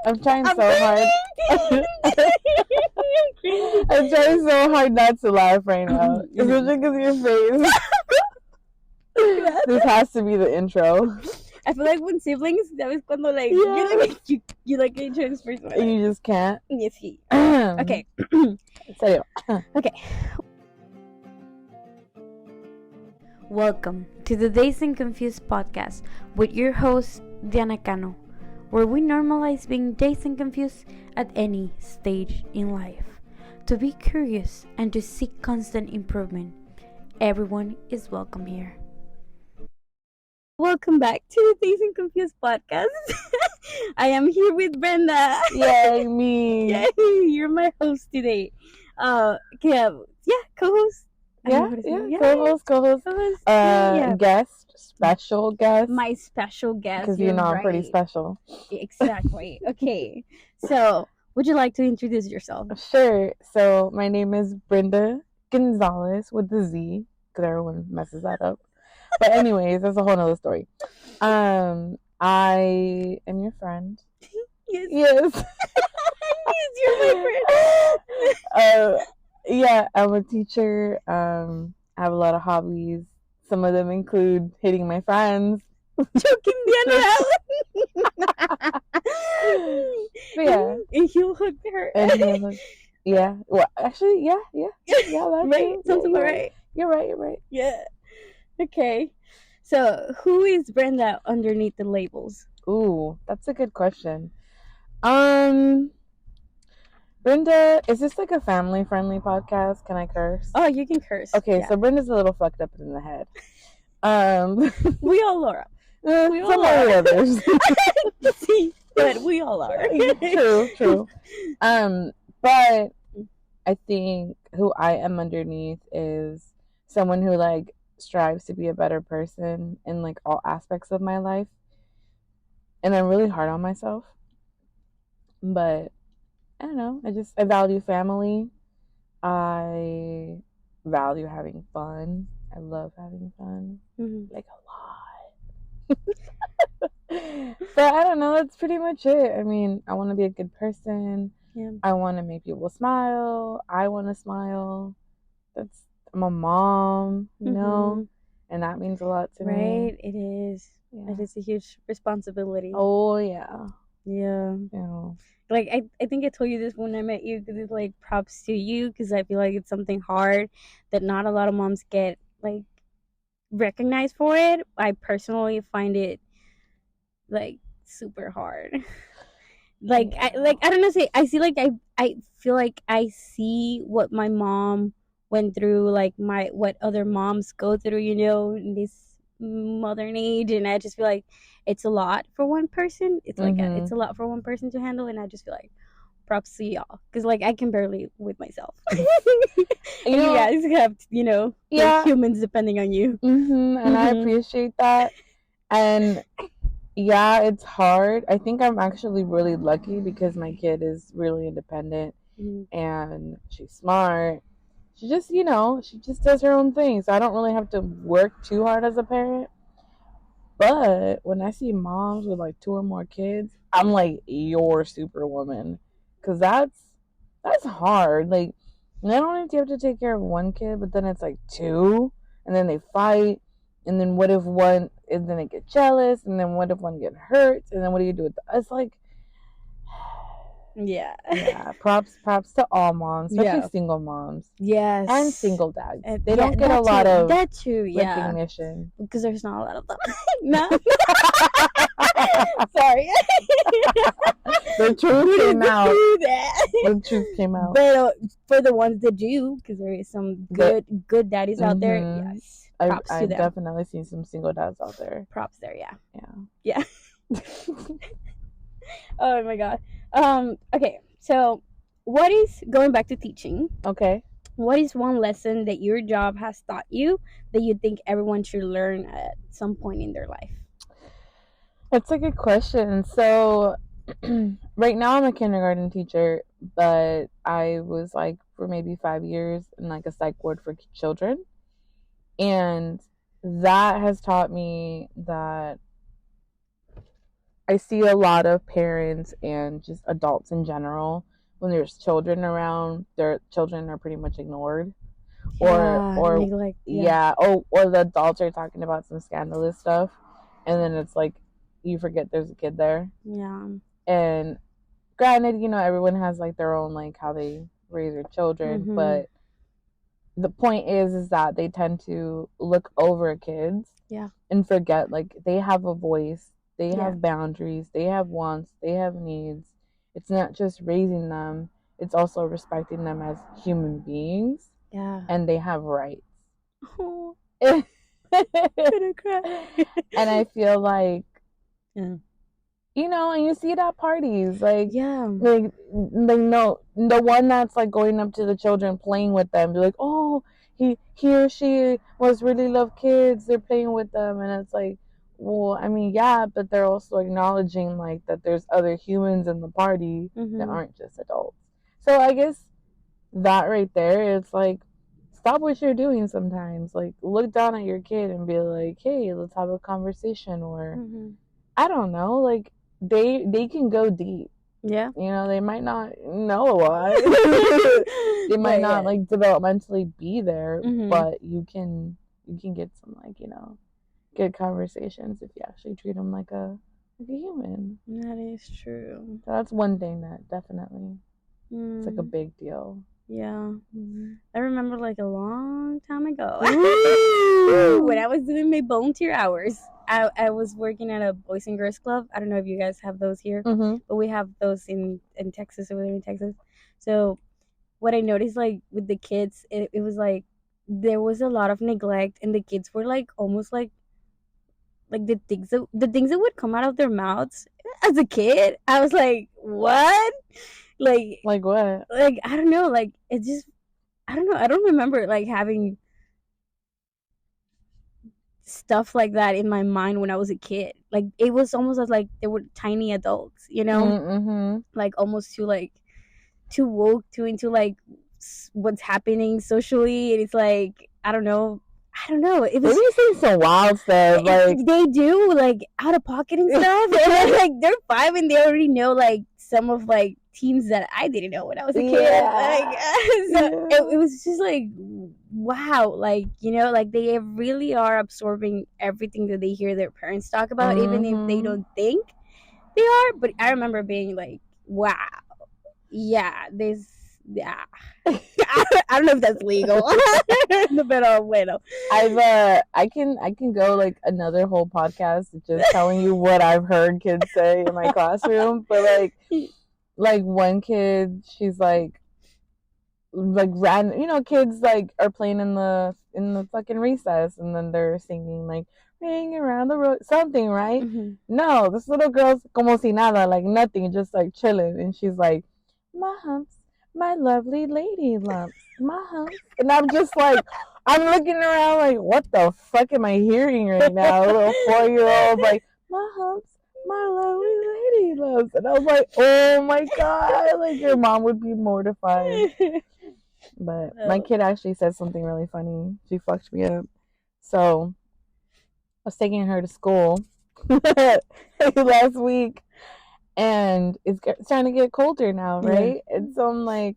I'm trying so hard. I'm trying so hard not to laugh right now. Especially because your face. This has to be the intro. I feel like when siblings, that was cuando like you like each other's first one. And you just can't. Yes, he. Okay. Serio. Okay. Welcome to the Dazed and Confused podcast with your host Diana Cano, where we normalize being dazed and confused at any stage in life. To be curious and to seek constant improvement, everyone is welcome here. Welcome back to the Dazed and Confused podcast. I am here with Brenda. Yay, me. Yay, you're my host today. Co-host. Co-host. Guest, special guest. My special guest. Because you know I'm pretty special. Exactly. Okay. So, would you like to introduce yourself? Sure. So, my name is Brenda Gonzalez with the Z, because everyone messes that up. But anyways, that's a whole nother story. I am your friend. Yes. Yes, you're my friend. Yeah, I'm a teacher. I have a lot of hobbies. Some of them include hitting my friends. Choking Diana out. Yeah. And he'll hook her. Yeah. Well, actually, yeah. That's right. Sounds about right. You're right. Yeah. Okay. So, who is Brenda underneath the labels? Ooh, that's a good question. Brenda, is this like a family-friendly podcast? Can I curse? Oh, you can curse. Okay, yeah. So Brenda's a little fucked up in the head. We all are. We all are. Others. See, but we all are. True. But I think who I am underneath is someone who like strives to be a better person in like all aspects of my life. And I'm really hard on myself. But I don't know. I value family. I value having fun. I love having fun. Mm-hmm. Like a lot. But I don't know. That's pretty much it. I mean, I want to be a good person. Yeah. I want to make people smile. I want to smile. I'm a mom, you know? And that means a lot to me. Right, it is. Yeah. It is a huge responsibility. Oh, yeah. Yeah. Like, I think I told you this when I met you, because it's like props to you, because I feel like it's something hard that not a lot of moms get like recognized for it. I personally find it like super hard. I don't know, I feel like I see what my mom went through, like what other moms go through, you know, in this modern age, and I just feel like it's a lot for one person. It's like it's a lot for one person to handle, and I just feel like props to y'all, because like I can barely with myself. You guys have, like humans depending on you. And I appreciate that. And yeah, it's hard. I think I'm actually really lucky because my kid is really independent and she's smart. She just, she just does her own thing. So I don't really have to work too hard as a parent. But when I see moms with like 2 or more kids, I'm like, you're superwoman. Because that's hard. Like, not only do you have to take care of 1 kid, but then it's like 2. And then they fight. And then what if one, and then they get jealous. And then what if one get hurt? And then what do you do with that? It's like, yeah. Props to all moms, especially single moms. Yes. And single dads. They don't get a lot of recognition. Because there's not a lot of them. No. Sorry. The truth came out. The truth came out. But for the ones that do, because there is some good daddies out there, yes. Props to them. I've definitely seen some single dads out there. Props there, yeah. Oh my god. Okay, so what is, going back to teaching, okay, what is one lesson that your job has taught you that you think everyone should learn at some point in their life? That's a good question. So right now I'm a kindergarten teacher, but I was like for maybe 5 years in like a psych ward for children, and that has taught me that I see a lot of parents and just adults in general, when there's children around, their children are pretty much ignored. Or neglect. or the adults are talking about some scandalous stuff, and then it's like you forget there's a kid there. Yeah. And granted, everyone has like their own, like, how they raise their children, but the point is that they tend to look over kids, and forget, like, they have a voice, they have boundaries, they have wants, they have needs. It's not just raising them, it's also respecting them as human beings. And they have rights. Oh. I'm gonna cry. And I feel like, and you see it at parties, like, like no, the one that's like going up to the children, playing with them, be like, oh, he or she must really love kids, they're playing with them. And it's like, well, I mean, yeah, but they're also acknowledging, like, that there's other humans in the party that aren't just adults. So I guess that right there, it's like, stop what you're doing sometimes. Like, look down at your kid and be like, hey, let's have a conversation. Or I don't know, like, they can go deep. Yeah. They might not know a lot. They might not like developmentally be there, but you can get some, like, good conversations if you actually treat them like a human. That is true. So that's one thing that definitely it's like a big deal. Yeah. I remember, like, a long time ago when I was doing my volunteer hours. I was working at a Boys and Girls Club. I don't know if you guys have those here, but we have those in Texas, over there in Texas. So what I noticed, like, with the kids, it was like there was a lot of neglect, and the kids were like almost like the things that would come out of their mouths as a kid. I was like, what? Like what? Like, I don't know. Like, it just, I don't know. I don't remember, like, having stuff like that in my mind when I was a kid. Like, it was almost as like they were tiny adults, like almost too woke, too into like what's happening socially. And it's like, I don't know. It was, they say some wild stuff. Like, they do, like, out of pocket and stuff. And like, they're 5 and they already know, like, some of, like, teams that I didn't know when I was a kid. Like, so it was just like, wow, like, like, they really are absorbing everything that they hear their parents talk about, even if they don't think they are. But I remember being like, wow, I don't know if that's legal. Pero bueno. I can go like another whole podcast just telling you what I've heard kids say in my classroom. But like one kid, she's like random, kids like are playing in the fucking recess, and then they're singing like ring around the road something, right? No, this little girl's como si nada, like nothing, just like chilling, and she's like, my humps, my lovely lady lumps, my humps. And I'm just like, I'm looking around like, what the fuck am I hearing right now? A little 4-year-old like, my humps, my lovely lady lumps. And I was like, oh my God, like, your mom would be mortified. But my kid actually said something really funny. She fucked me up. So I was taking her to school last week. And it's starting to get colder now, right? And so I'm like,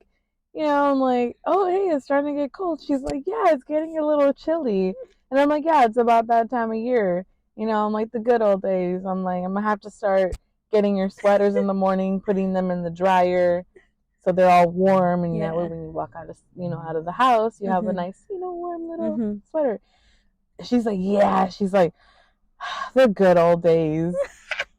oh, hey, it's starting to get cold. She's like, yeah, it's getting a little chilly. And I'm like, yeah, it's about that time of year. I'm like, the good old days. I'm like, I'm going to have to start getting your sweaters in the morning, putting them in the dryer so they're all warm. And that way when you walk out of the house, you have a nice, warm little sweater. She's like, yeah. She's like, the good old days.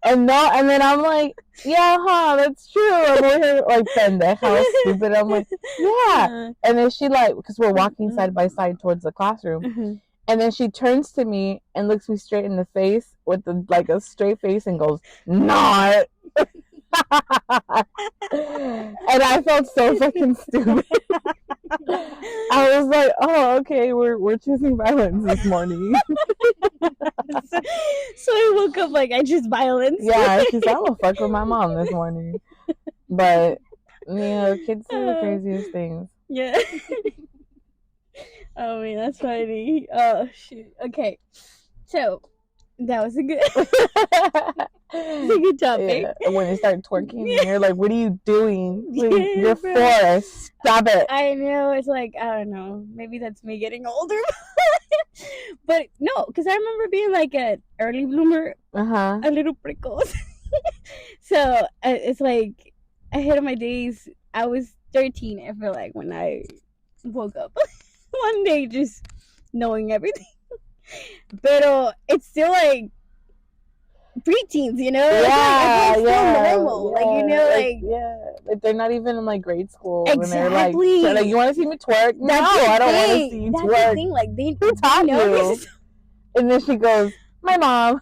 And then I'm like, yeah, that's true. I'm over here like, pendeja, stupid. I'm like, yeah. And then she because we're walking side by side towards the classroom. And then she turns to me and looks me straight in the face with a straight face and goes, not. And I felt so fucking stupid. I was like, oh, okay, we're choosing violence this morning. So I woke up like, I choose violence. Yeah, she's like, I'm gonna fuck with my mom this morning. But kids do the craziest things. Yeah. Oh man, that's funny. Oh shoot. Okay, so That was a good, it's a good topic. Yeah. When they start twerking, and you're like, "What are you doing? Yeah, You're bro. 4. Stop it." I know. It's like, I don't know. Maybe that's me getting older. But no, because I remember being like an early bloomer, a little precoz. So it's like ahead of my days. I was 13, I feel like, when I woke up one day just knowing everything. But it's still like preteens, you know? Yeah, I feel like it's still normal. yeah. Like, you know, like, yeah. Like they're not even in like grade school. Exactly. And they're like, you want to see me twerk? No, I don't want to see you That's twerk. the thing. Like, Who taught know you? And then she goes, my mom.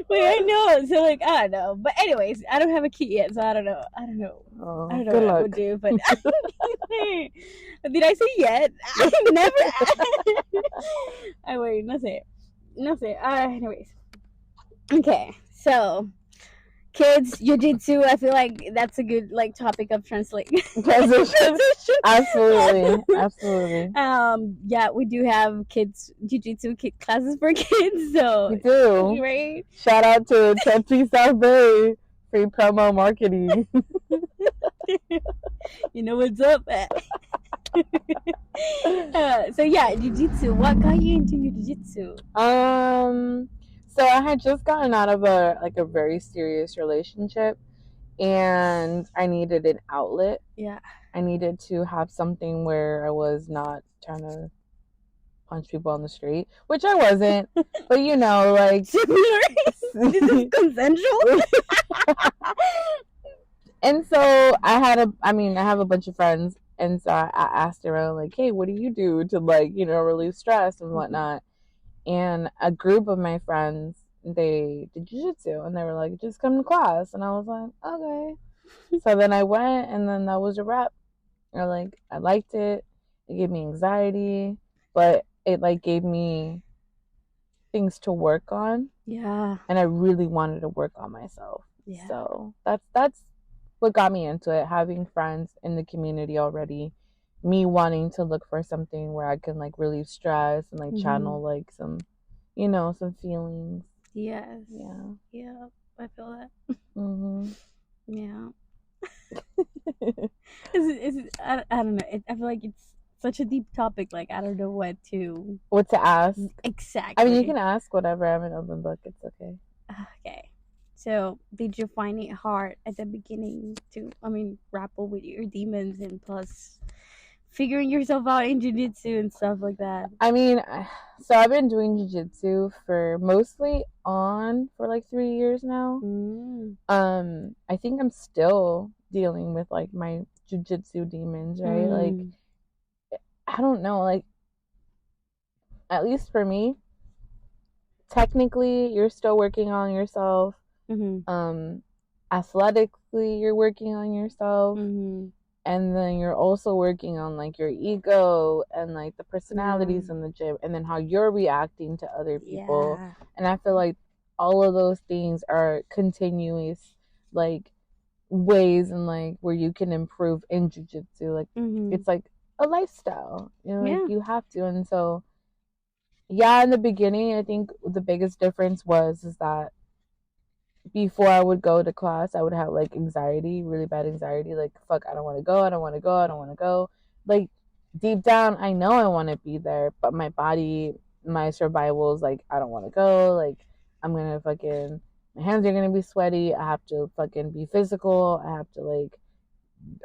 Wait, I know. So like, I don't know. But anyways, I don't have a kid yet, so I don't know. Oh, I don't know good what luck. I would do. But did I say yet? I never. I wait. No sé. Anyways. Okay. So, kids, jiu-jitsu. I feel like that's a good like topic of translation. Absolutely. Yeah, we do have kids jiu-jitsu classes for kids. So we do. Right. Shout out to Tempe South Bay. Free promo marketing. You know what's up. So yeah, jiu-jitsu. What got you into jiu-jitsu? So I had just gotten out of a very serious relationship, and I needed an outlet. Yeah. I needed to have something where I was not trying to punch people on the street, which I wasn't. But you know, like this is consensual. And so I have a bunch of friends, and so I asked around like, hey, what do you do to like, relieve stress and whatnot? And a group of my friends, they did jiu-jitsu, and they were like, just come to class. And I was like, okay. So then I went, and then that was a wrap. I liked it. It gave me anxiety, but it like gave me things to work on. Yeah. And I really wanted to work on myself. Yeah. So that's what got me into it, having friends in the community already, me wanting to look for something where I can like relieve stress and like channel like some feelings. Yes. Yeah, I feel that. Yeah. I don't know. I feel like it's such a deep topic. Like, I don't know what to ask. Exactly. I mean, you can ask whatever. I'm an open book. It's okay. Okay. So, did you find it hard at the beginning to, grapple with your demons and plus figuring yourself out in jiu-jitsu and stuff like that? I mean, so I've been doing jiu-jitsu for like 3 years now. I think I'm still dealing with like my jiu-jitsu demons, right? Like, I don't know, like, at least for me, technically you're still working on yourself. Athletically you're working on yourself, and then you're also working on like your ego and like the personalities in the gym, and then how you're reacting to other people. And I feel like all of those things are continuous like ways and like where you can improve in jiu-jitsu. Like it's like a lifestyle, like you have to. And so in the beginning, I think the biggest difference is that before I would go to class, I would have like anxiety, really bad anxiety, like, fuck, I don't want to go. Like, deep down, I know I want to be there, but my body, my survival is like, I don't want to go. Like, I'm gonna fucking, my hands are gonna be sweaty. I have to fucking be physical. I have to like,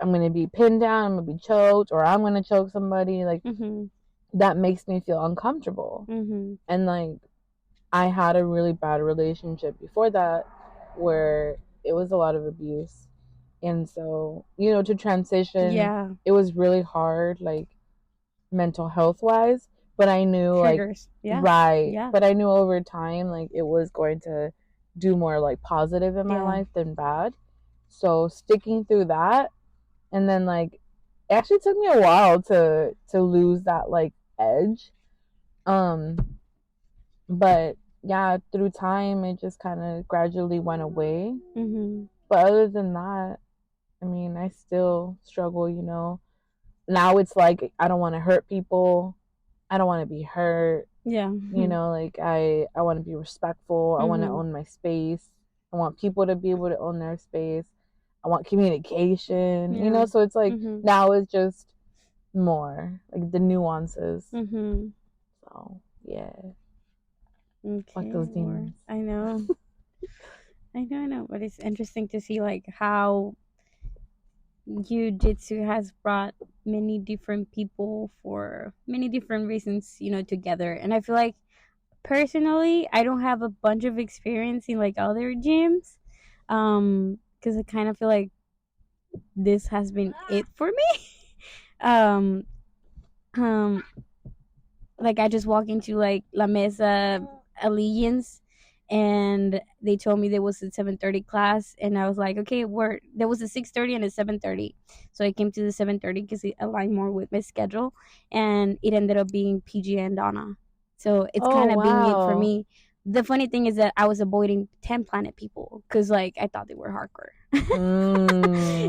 I'm gonna be pinned down. I'm gonna be choked, or I'm gonna choke somebody. Like, that makes me feel uncomfortable. And like, I had a really bad relationship before that, where it was a lot of abuse, and so to transition, it was really hard, like mental health wise. But I knew triggers. But I knew over time, like, it was going to do more like positive in my life than bad. So sticking through that, and then like, it actually took me a while to lose that like edge, but through time, it just kind of gradually went away. But other than that, I mean, I still struggle, Now it's like, I don't want to hurt people. I don't want to be hurt. Yeah. You know, like I want to be respectful. I want to own my space. I want people to be able to own their space. I want communication. Yeah. You know, so it's like now it's just more like the nuances. So yeah. Okay. Fuck those demons. I know. I know, but it's interesting to see like how Jiu-Jitsu has brought many different people for many different reasons, you know, together. And I feel like personally, I don't have a bunch of experience in like other gyms, because I kind of feel like this has been it for me. um, um, like I just walked into like La Mesa Allegiance, and they told me there was a 7:30 class, and I was like, okay, there was a 6:30 and a 7:30, so I came to the 7:30 because it aligned more with my schedule, and it ended up being PG and Donna, so it's kind of being it for me. The funny thing is that I was avoiding 10 Planet people because like I thought they were hardcore,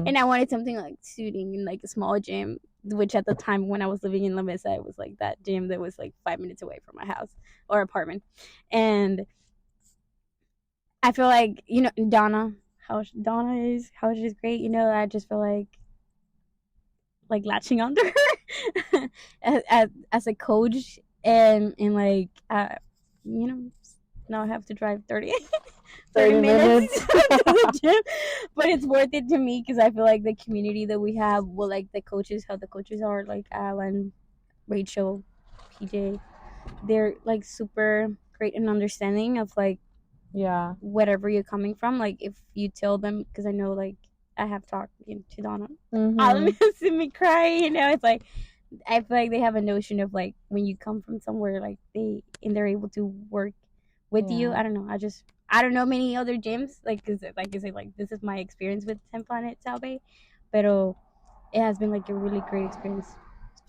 and I wanted something like suiting in like a small gym, which at the time when I was living in La Mesa, it was like that gym that was like 5 minutes away from my house or apartment. And I feel like, you know, Donna, how she's great, you know, I just feel like latching onto her as a coach, and like, you know, now I have to drive 30 minutes to the gym, but it's worth it to me because I feel like the community that we have, well, like the coaches, how the coaches are, like Alan, Rachel, PJ, they're like super great and understanding of like whatever you're coming from. Like if you tell them, because I know like I have talked to Donna, all see me cry, you know, it's like I feel like they have a notion of like when you come from somewhere like they're able to work with you. I don't know. I don't know many other gyms, like, cause like I say, like this is my experience with 10 Planet South Bay, but it has been like a really great experience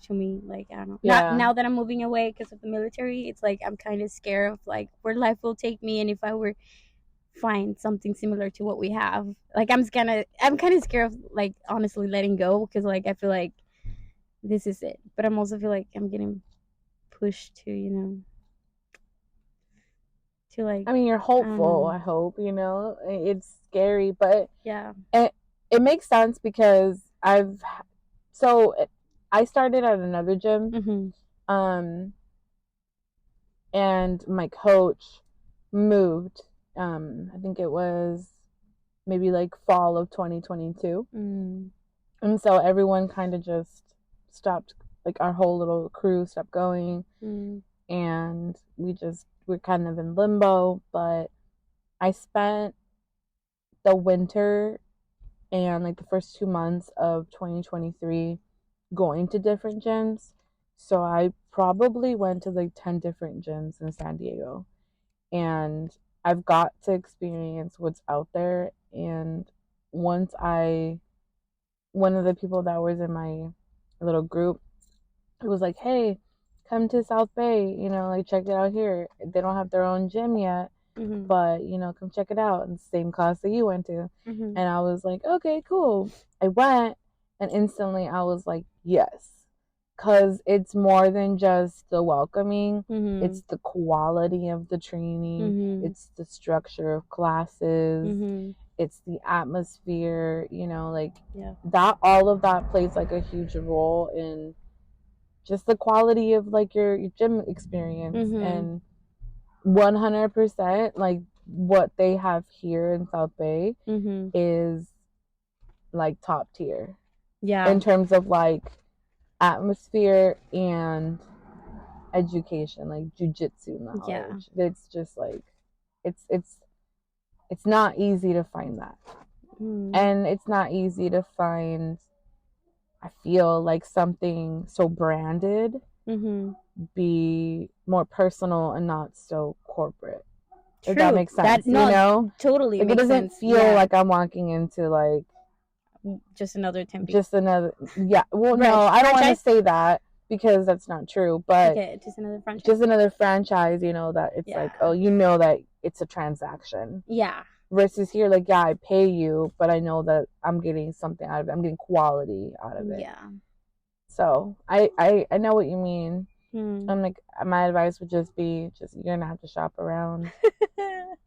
to me. Like I don't know. Now that I'm moving away because of the military, it's like I'm kind of scared of like where life will take me, and if I were find something similar to what we have, like I'm kind of scared of like honestly letting go, because like I feel like this is it, but I'm also feel like I'm getting pushed to, you know, to like, I mean, you're hopeful. I hope, you know, it's scary, but it makes sense because I started at another gym, and my coach moved. I think it was maybe like fall of 2022, and so everyone kind of just stopped. Like our whole little crew stopped going, and we're kind of in limbo. But I spent the winter and like the first 2 months of 2023 going to different gyms. So I probably went to like 10 different gyms in San Diego, and I've got to experience what's out there. And one of the people that was in my little group, it was like, hey, come to South Bay, you know, like check it out here. They don't have their own gym yet, but you know, come check it out. And same class that you went to. And I was like, okay, cool. I went, and instantly I was like, yes. Because it's more than just the welcoming. It's the quality of the training. It's the structure of classes. It's the atmosphere, you know, like that, all of that plays like a huge role in just the quality of like your gym experience. And 100%, like what they have here in South Bay is like top tier. In terms of like atmosphere and education, like jiu-jitsu knowledge. It's just like it's not easy to find that. And it's not easy to find, I feel like, something so branded be more personal and not so corporate. True. If that makes sense. You know? Totally. Like, it doesn't feel like I'm walking into like just another Tempe. Well, no, I don't want to say that because that's not true. But just another franchise. Just another franchise, you know, that it's like, oh, you know that it's a transaction. Yeah. Versus here, like, yeah, I pay you, but I know that I'm getting something out of it. I'm getting quality out of it. Yeah. So I know what you mean. I'm like, my advice would just be, you're gonna have to shop around. You're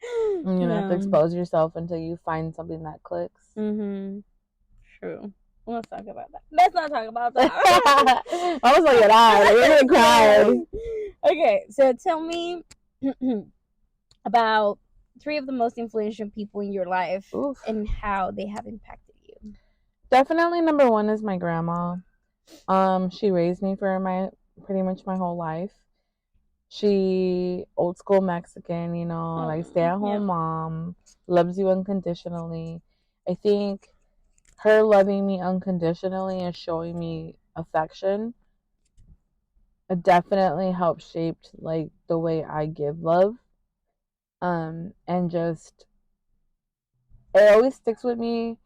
gonna have to expose yourself until you find something that clicks. True. Let's talk about that. Let's not talk about that. I was like, you're gonna cry. Okay, so tell me about 3 of the most influential people in your life. Oof. And how they have impacted you. Definitely number 1 is my grandma. She raised me for pretty much my whole life. She old school Mexican, like stay at home mom, loves you unconditionally. I think her loving me unconditionally and showing me affection, it definitely helped shape like the way I give love. And just it always sticks with me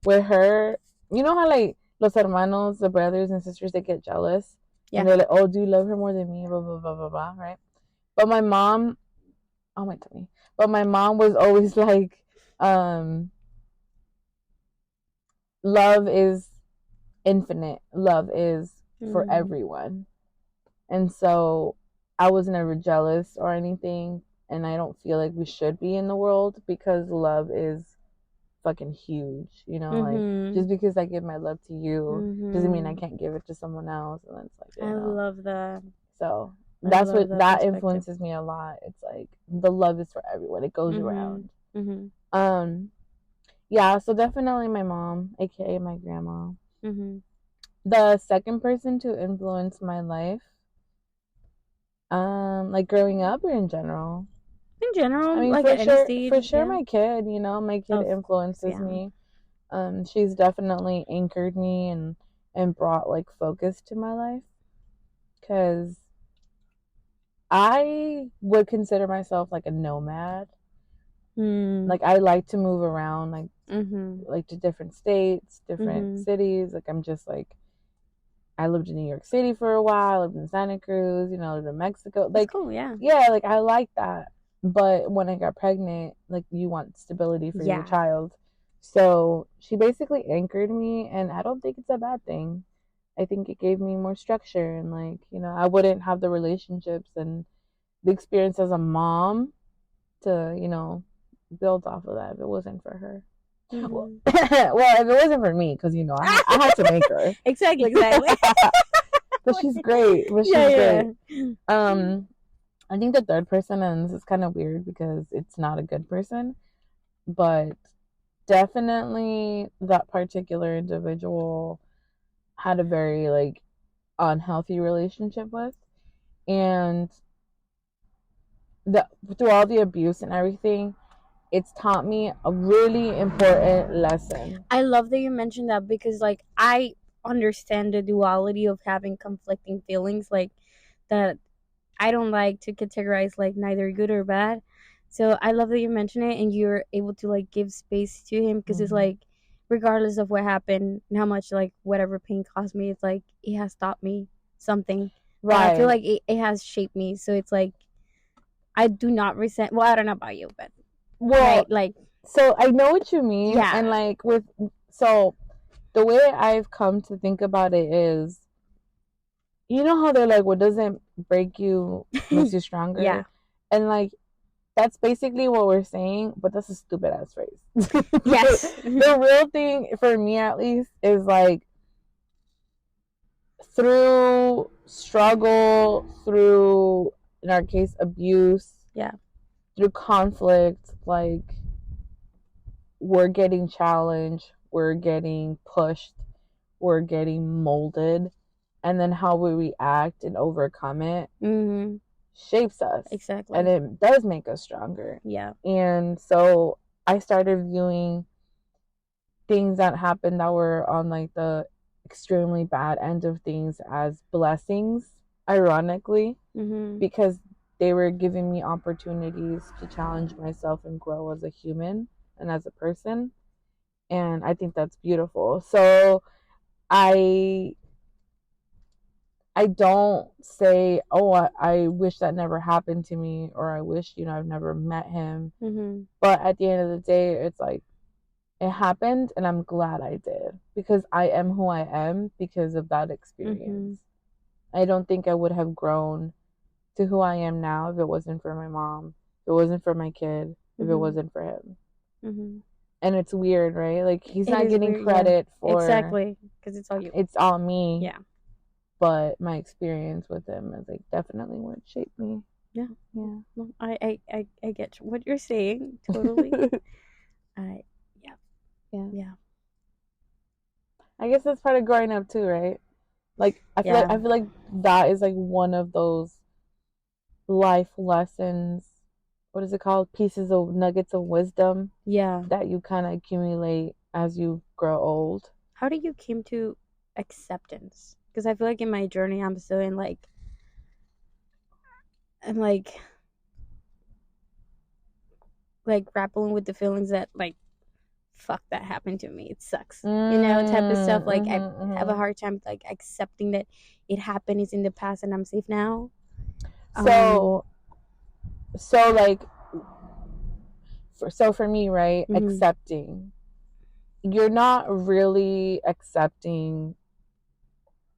with her. You know how like los hermanos, the brothers and sisters, they get jealous. Yeah. And they're like, oh, do you love her more than me? Blah blah blah blah blah, right? But my mom, oh my tummy. But my mom was always like, love is infinite. Love is for everyone. And so I was never jealous or anything. And I don't feel like we should be in the world because love is fucking huge. Like just because I give my love to you doesn't mean I can't give it to someone else. And it's like, I love that. So that's what that influences me a lot. It's like the love is for everyone. It goes around. Yeah, so definitely my mom, aka my grandma. The second person to influence my life, like growing up or in general? In general, I mean, like for sure, my kid. My kid influences me. She's definitely anchored me and brought like focus to my life. Because I would consider myself like a nomad. Like I like to move around, like to different states, different cities. Like I'm just like, I lived in New York City for a while. I lived in Santa Cruz. I lived in Mexico. Like, cool, yeah, like I like that. But when I got pregnant, like you want stability for your child. So she basically anchored me, and I don't think it's a bad thing. I think it gave me more structure, and like I wouldn't have the relationships and the experience as a mom to build off of that if it wasn't for her. Well, if it wasn't for me, because I had to make her. Exactly. But she's great. Great. I think the third person, and this is kind of weird because it's not a good person, but definitely that particular individual had a very like unhealthy relationship with, and through all the abuse and everything, it's taught me a really important lesson. I love that you mentioned that because like I understand the duality of having conflicting feelings, like that I don't like to categorize like neither good or bad. So I love that you mentioned it and you're able to like give space to him because it's like regardless of what happened and how much like whatever pain caused me, it's like it has taught me something. Right. I feel like it has shaped me. So it's like I do not resent. Well, I don't know about you, but right, like. So I know what you mean. Yeah. And like so the way I've come to think about it is, how they're like, what doesn't break you makes you stronger. Yeah. And like, that's basically what we're saying, but that's a stupid ass phrase. Yes. The real thing, for me at least, is like, through struggle, through, in our case, abuse. Yeah. Through conflict, like, we're getting challenged, we're getting pushed, we're getting molded, and then how we react and overcome it shapes us. Exactly. And it does make us stronger. Yeah. And so I started viewing things that happened that were on like the extremely bad end of things as blessings, ironically, because they were giving me opportunities to challenge myself and grow as a human and as a person. And I think that's beautiful. So I don't say, oh, I wish that never happened to me, or I wish, I've never met him. But at the end of the day, it's like, it happened and I'm glad I did, because I am who I am because of that experience. I don't think I would have grown to who I am now if it wasn't for my mom, if it wasn't for my kid, if it wasn't for him. And it's weird, right? Like, he's not getting credit for exactly, because it's all you. It's all me. Yeah. But my experience with him is like definitely what shaped me. Yeah. I get what you're saying totally. Yeah. I guess that's part of growing up too, right? Like I feel like that is like one of those life lessons. What is it called? Pieces of nuggets of wisdom. Yeah. That you kind of accumulate as you grow old. How do you came to acceptance? Because I feel like in my journey, I'm still in like, I'm like grappling with the feelings that like, fuck, that happened to me. It sucks, you know, type of stuff. Like I have a hard time like accepting that it happened, it's in the past, and I'm safe now. So like, for me, right, accepting. You're not really accepting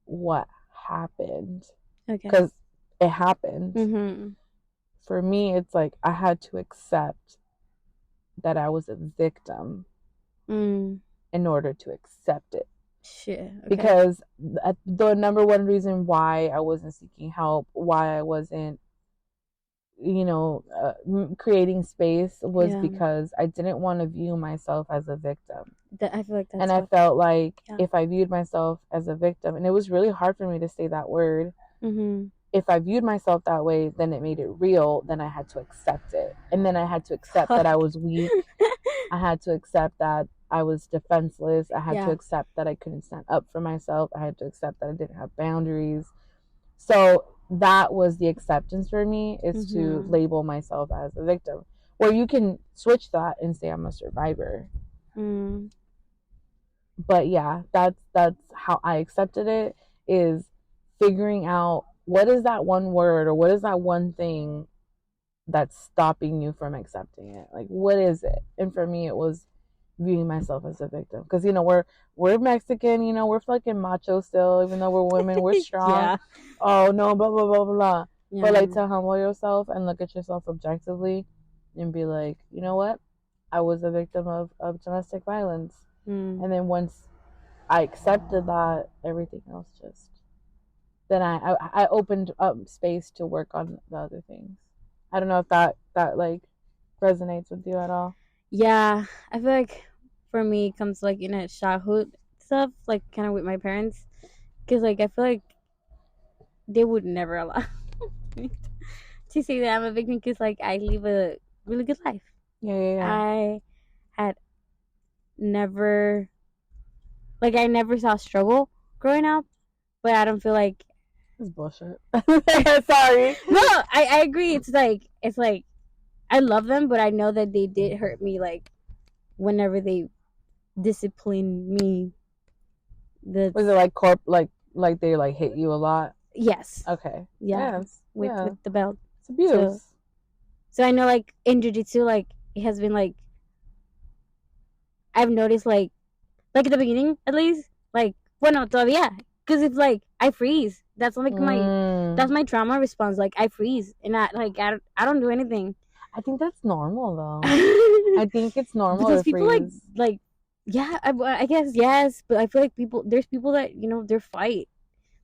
what happened, because it happened. For me, it's like I had to accept that I was a victim in order to accept it. Shit. Because the number one reason why I wasn't seeking help, why I wasn't, creating space was because I didn't want to view myself as a victim. I feel like that's and I felt like if I viewed myself as a victim, and it was really hard for me to say that word, if I viewed myself that way, then it made it real, then I had to accept it. And then I had to accept that I was weak. I had to accept that I was defenseless. I had to accept that I couldn't stand up for myself. I had to accept that I didn't have boundaries. So that was the acceptance for me, is to label myself as a victim. Or you can switch that and say I'm a survivor. But yeah, that's how I accepted it, is figuring out what is that one word or what is that one thing that's stopping you from accepting it. Like, what is it? And for me, it was viewing myself as a victim, because we're Mexican, we're fucking macho still, even though we're women, we're strong. Oh no, blah blah blah blah. But like, to humble yourself and look at yourself objectively and be like, you know what, I was a victim of domestic violence. And then once I accepted that, everything else just, then I opened up space to work on the other things. I don't know if that like resonates with you at all. Yeah, I feel like for me it comes like in childhood stuff, like kind of with my parents, because like I feel like they would never allow me to say that I'm a victim, because like I live a really good life. I had never, like, I never saw struggle growing up, but I don't feel like it's bullshit. Sorry. No, I agree. It's like I love them, but I know that they did hurt me, like whenever they disciplined me. Was it like they like hit you a lot? Yes. Okay. Yeah. With the belt. It's abuse. So I know, like in Jiu-Jitsu, like it has been like, I've noticed like at the beginning at least, like, well, no, todavía, because it's like I freeze. That's like my trauma response. Like I freeze and I don't do anything. I think that's normal though. I think it's normal because to people freeze. like yeah, I guess yes, but I feel like there's people that they're fight.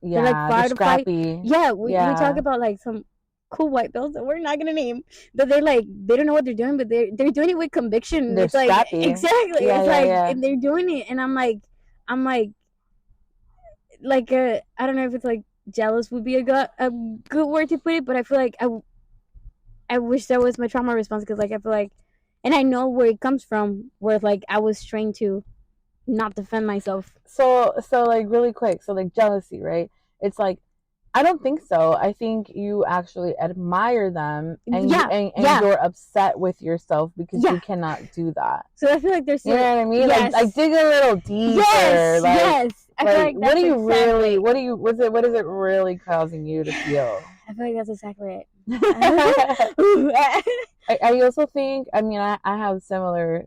Yeah, they're like fight or scrappy. Fight. Yeah, we talk about like some cool white belts that we're not gonna name, but they don't know what they're doing, but they're doing it with conviction. They're it's like scrappy. Exactly. Yeah, it's yeah. And they're doing it, and I'm like I don't know if it's like jealous would be a good word to put it, but I feel like I wish that was my trauma response, because like I feel like, and I know where it comes from, where like I was trained to not defend myself. So like really quick, so like jealousy, right? It's like, I don't think so. I think you actually admire them, and you're upset with yourself because you cannot do that. So I feel like there's, you know what I mean? Yes. Like dig a little deeper. Yes. I feel like what do you really? What is it really causing you to feel? I feel like that's exactly it. I also think, I mean, I have similar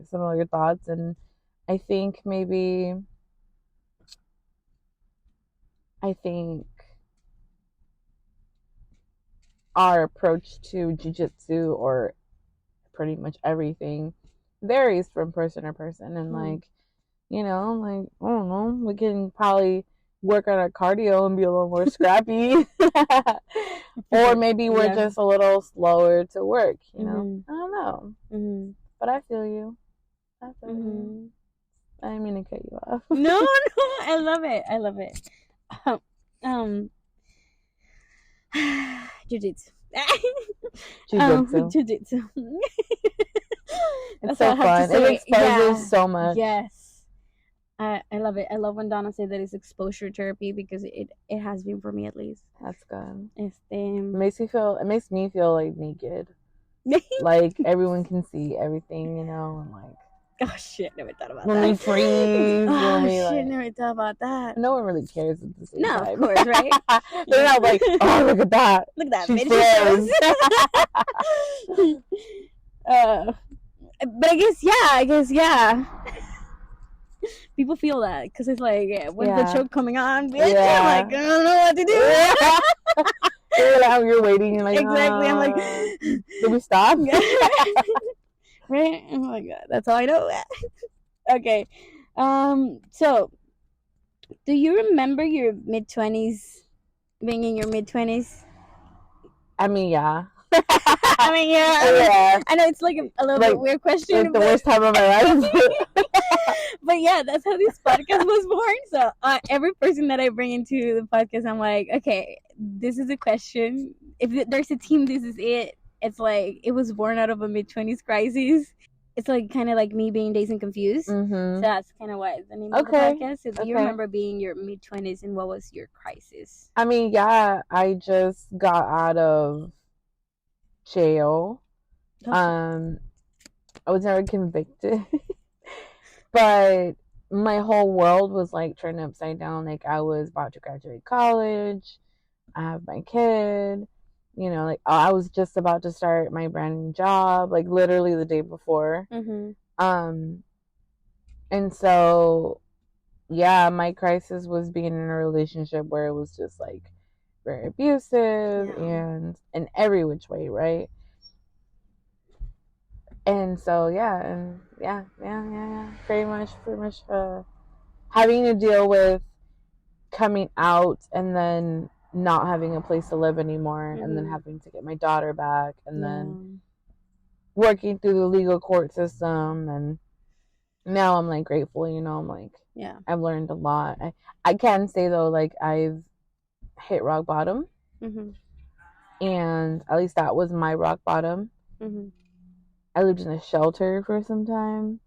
thoughts, and I think maybe our approach to jiu-jitsu or pretty much everything varies from person to person. And like, you know, like, I don't know, we can probably work on our cardio and be a little more scrappy. Or maybe we're just a little slower to work, you know? I don't know. But I feel you. I feel you. I didn't mean to cut you off. No, I love it. I love it. Jiu-jitsu. Jiu-jitsu. It's so fun. It exposes so much. Yes. I love it. I love when Donna said that it's exposure therapy because it has been for me at least. That's good. It makes me feel like naked. Like everyone can see everything, you know, and like, oh shit, never thought about when that. we freeze, Never thought about that. No one really cares at the same time. No, of course, right? They're not like, oh, look at that. Look at that. She froze. But I guess, yeah. People feel that because it's like, when's the choke coming on? Bitch? Yeah. I'm like, I don't know what to do. You're waiting. You're like, exactly. I'm like, did we stop? Right? Oh my god, that's all I know. Okay. So, do you remember your mid-20s? Being in your mid-20s? I mean, yeah. Yeah. I know it's like a little bit weird question. Like the worst time of my life. But yeah, that's how this podcast was born. So every person that I bring into the podcast, I'm like, okay, this is a question. If there's a team, this is it. It's like it was born out of a mid-20s crisis. It's like kind of like me being dazed and confused. So that's kind of what the name of the podcast. So do you remember being your mid-20s and what was your crisis? I mean, yeah, I just got out of jail. I was never convicted. But my whole world was like turned upside down. Like I was about to graduate college. I have my kid. You know, like I was just about to start my brand new job, like literally the day before. And so, yeah, my crisis was being in a relationship where it was just like very abusive and in every which way, right? And so, pretty much, having to deal with coming out and then not having a place to live anymore, and then having to get my daughter back, and then working through the legal court system, and now I'm like grateful, you know, I'm like, I've learned a lot. I can say though, like I've hit rock bottom, and at least that was my rock bottom. I lived in a shelter for some time.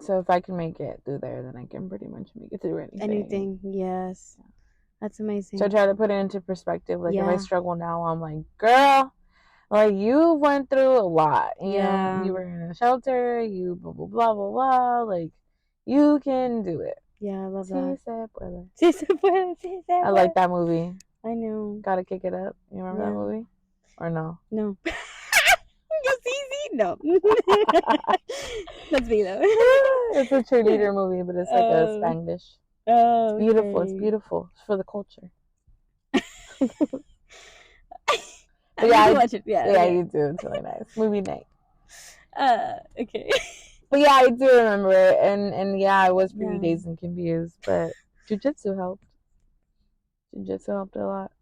So if I can make it through there, then I can pretty much make it through anything. Yes. That's amazing. So I try to put it into perspective. Like if I struggle now, I'm like, girl, like you went through a lot. You know, you were in a shelter, you blah, blah, blah, blah, blah. Like you can do it. Yeah, I love that. Si se puede. I like that movie. I know. Gotta Kick It Up. You remember that movie? Or no? No. Just easy? No. That's me though. It's a cheerleader movie, but it's like a Spanglish. Oh, it's beautiful. Okay. It's beautiful. It's for the culture. Watch it. Yeah, you do. It's really nice. Movie night. Okay. But yeah, I do remember it, and yeah, I was pretty dazed and confused, but Jiu-Jitsu helped. Jiu-Jitsu helped a lot.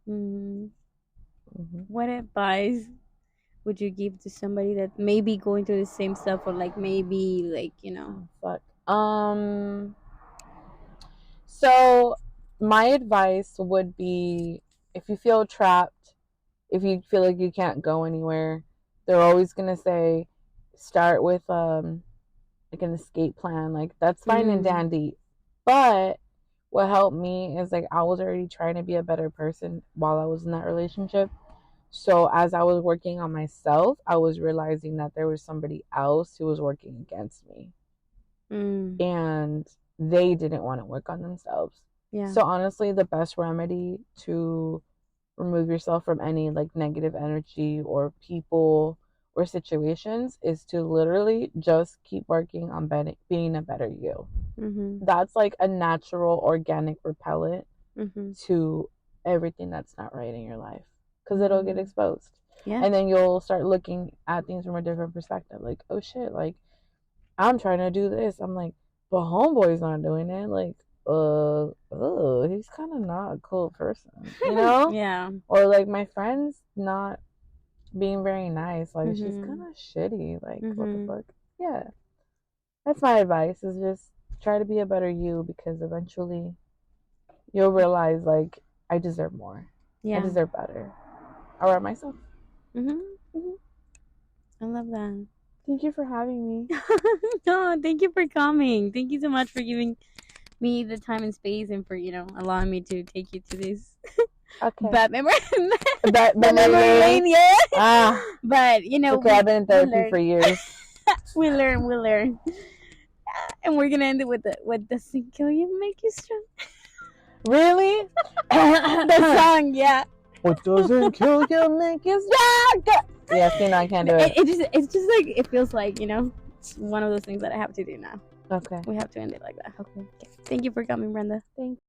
What advice would you give to somebody that may be going through the same stuff, or like maybe like, you know? So my advice would be, if you feel trapped, if you feel like you can't go anywhere, they're always gonna say start with like an escape plan. Like that's fine and dandy, but what helped me is like I was already trying to be a better person while I was in that relationship. So as I was working on myself, I was realizing that there was somebody else who was working against me. And they didn't want to work on themselves. So honestly, the best remedy to remove yourself from any like negative energy or people or situations is to literally just keep working on being a better you. That's like a natural organic repellent to everything that's not right in your life, because it'll get exposed. Yeah. And then you'll start looking at things from a different perspective. Like, oh shit, like, I'm trying to do this. I'm like, but homeboy's not doing it. Like, he's kind of not a cool person, you know? Yeah. Or like my friend's not being very nice. Like, she's kind of shitty. Like, what the fuck? Yeah. That's my advice, is just try to be a better you, because eventually you'll realize, like, I deserve more. Yeah. I deserve better. I'll write myself. I love that. Thank you for having me. No, thank you for coming. Thank you so much for giving me the time and space, and for, allowing me to take you to this Batman memory lane. Yeah. But, okay, I've been in therapy for years. we learn. And we're gonna end it with what doesn't kill you make you strong. Really? The song, yeah. What doesn't kill you make you strong. Yeah, see, no, I can't do it. It's just like, it feels like, it's one of those things that I have to do now. Okay. We have to end it like that. Okay. Thank you for coming, Brenda. Thanks.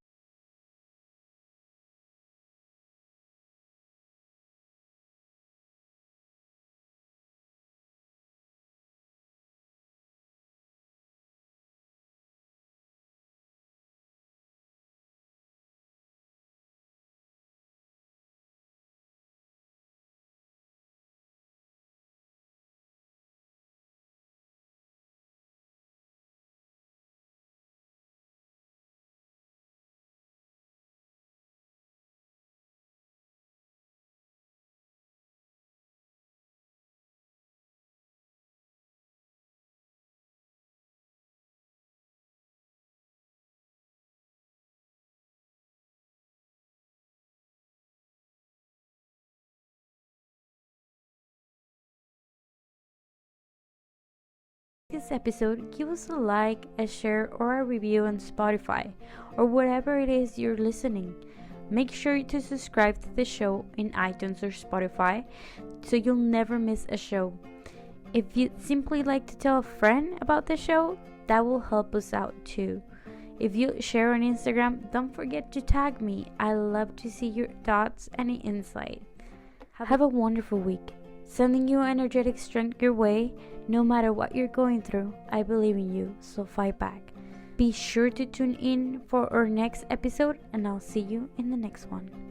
This episode, give us a like, a share, or a review on Spotify, or wherever it is you're listening. Make sure to subscribe to the show in iTunes or Spotify so you'll never miss a show. If you'd simply like to tell a friend about the show, that will help us out too. If you share on Instagram, don't forget to tag me. I love to see your thoughts and insight. Have a wonderful week. Sending you energetic strength your way, no matter what you're going through. I believe in you, so fight back. Be sure to tune in for our next episode, and I'll see you in the next one.